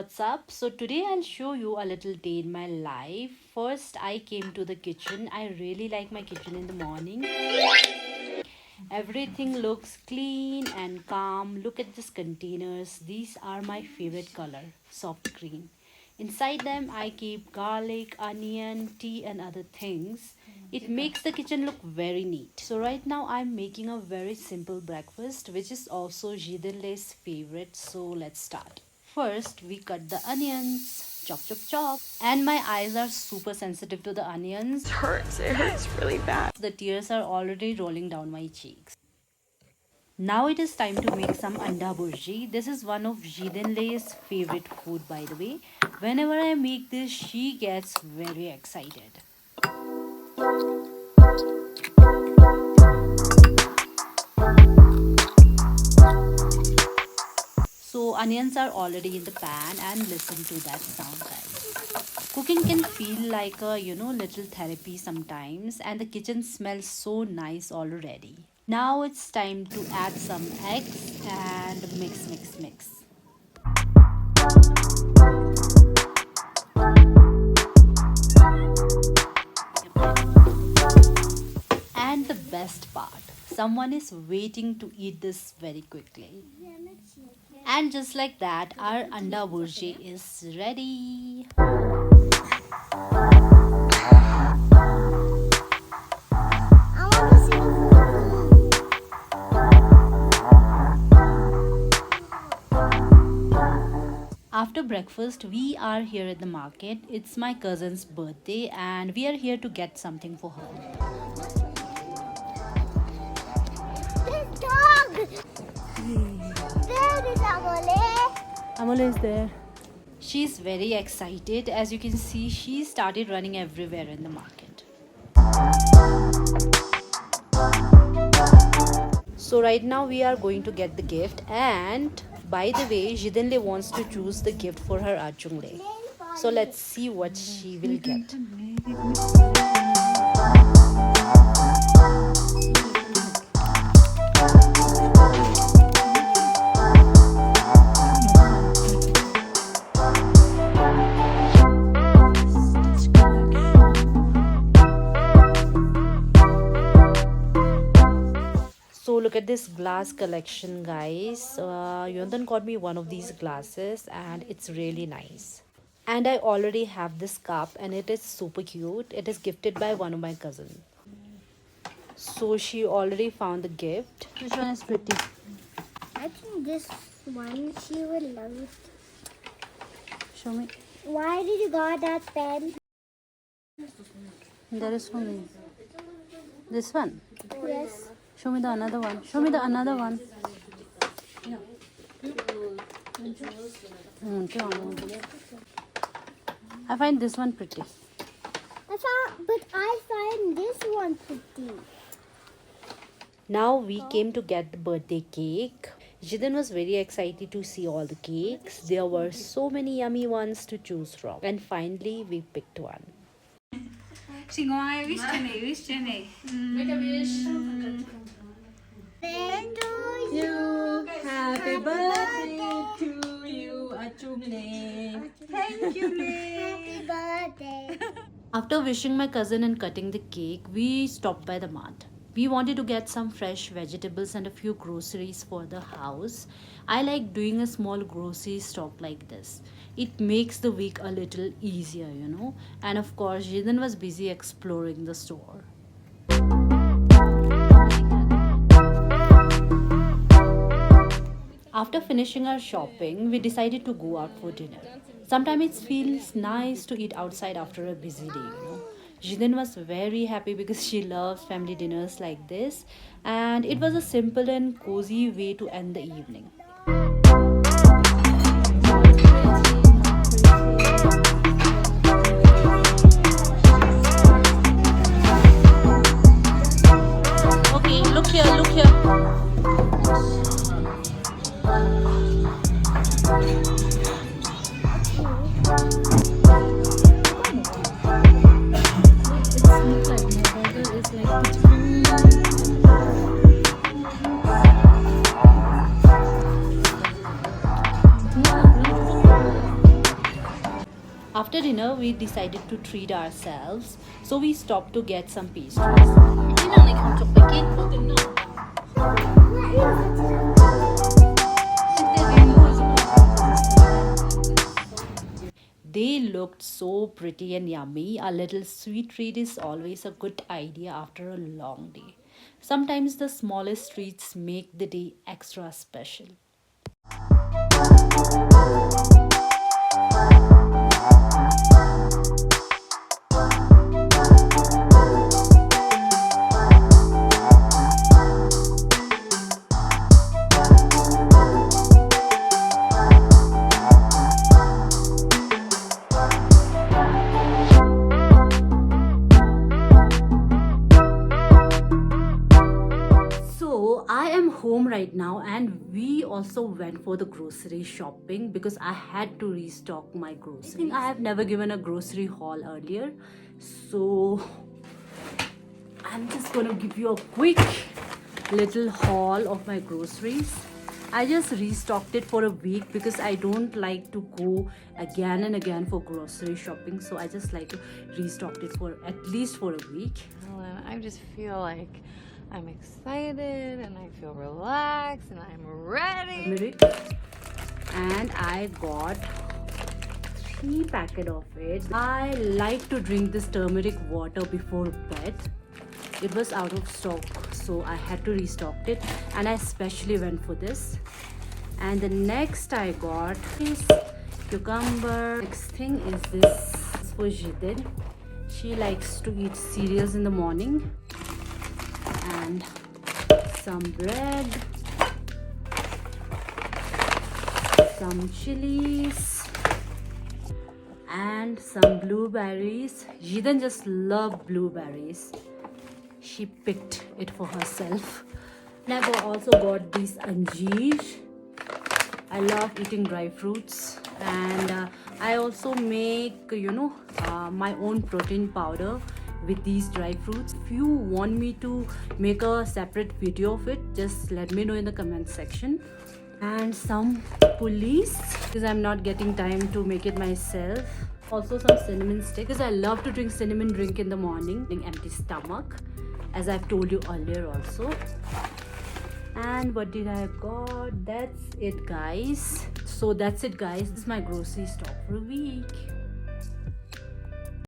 what's up? So today I'll show you a little day in my life. First, I came to the kitchen. I really like my kitchen in the morning. Everything looks clean and calm. Look at these containers. These are my favorite color, soft green. Inside them, I keep garlic, onion, tea, and other things. It makes the kitchen look very neat. So right now, I'm making a very simple breakfast, which is also Zhiden's favorite. So let's start. First, we cut the onions. Chop, chop, chop. And my eyes are super sensitive to the onions. It hurts really bad. The tears are already rolling down my cheeks. Now it is time to make some anda bhurji. This is one of Zhiden's favorite food, by the way. Whenever I make this, she gets very excited. So onions are already in the pan and listen to that sound, guys. Cooking can feel like a little therapy sometimes, and the kitchen smells so nice already. Now it's time to add some eggs and mix, mix, mix. And the best part, someone is waiting to eat this very quickly. And just like that, our anda bhurji is ready. After breakfast, we are here at the market. It's my cousin's birthday, and we are here to get something for her. This dog! Where is Amole? Amala is there. She's very excited. As you can see, she started running everywhere in the market. So right now we are going to get the gift, and by the way, Zhidenle wants to choose the gift for her Achungle. So let's see what she will get. So look at this glass collection, guys. Yondan got me one of these glasses and it's really nice. And I already have this cup and it is super cute. It is gifted by one of my cousins. So she already found the gift. Which one is pretty? I think this one she will love it. Show me. Why did you got that pen? There is for me. This one. Yes. Show me the another one. Show me the another one. I find this one pretty. But I find this one pretty. Now we came to get the birthday cake. Zhiden was very excited to see all the cakes. There were so many yummy ones to choose from. And finally we picked one. Sing my wish Jenny. Make a wish. Thank you. You. Happy birthday to you, Achungle. Thank you, Happy birthday. After wishing my cousin and cutting the cake, we stopped by the mart. We wanted to get some fresh vegetables and a few groceries for the house. I like doing a small grocery stock like this. It makes the week a little easier, And of course, Zhiden was busy exploring the store. After finishing our shopping, we decided to go out for dinner. Sometimes it feels nice to eat outside after a busy day, Zhiden was very happy because she loves family dinners like this, and it was a simple and cozy way to end the evening. Okay, look here, look here. After dinner, we decided to treat ourselves, so we stopped to get some pastries. They looked so pretty and yummy. A little sweet treat is always a good idea after a long day. Sometimes the smallest treats make the day extra special. So I am home right now, and we also went for the grocery shopping because I had to restock my groceries. I have never given a grocery haul earlier, so I'm just gonna give you a quick little haul of my groceries. I just restocked it for a week because I don't like to go again and again for grocery shopping, so I just like to restock it for at least for a week. I just feel like I'm excited and I feel relaxed and I'm ready. Turmeric, and I got 3 packet of it. I like to drink this turmeric water before bed. It was out of stock, so I had to restock it, and I especially went for this. And the next I got is cucumber. Next thing is this for Zhiden. She likes to eat cereals in the morning. And some bread, some chilies, and some blueberries. Zhiden just loved blueberries. She picked it for herself. And I also got these anjeer. I love eating dry fruits, and I also make my own protein powder with these dry fruits. If you want me to make a separate video of it, just let me know in the comment section. And some pulleys because I'm not getting time to make it myself. Also some cinnamon stick because I love to drink cinnamon drink in the morning in empty stomach, as I've told you earlier also. And what did I got? That's it, guys. So that's it, guys. This is my grocery stock for a week.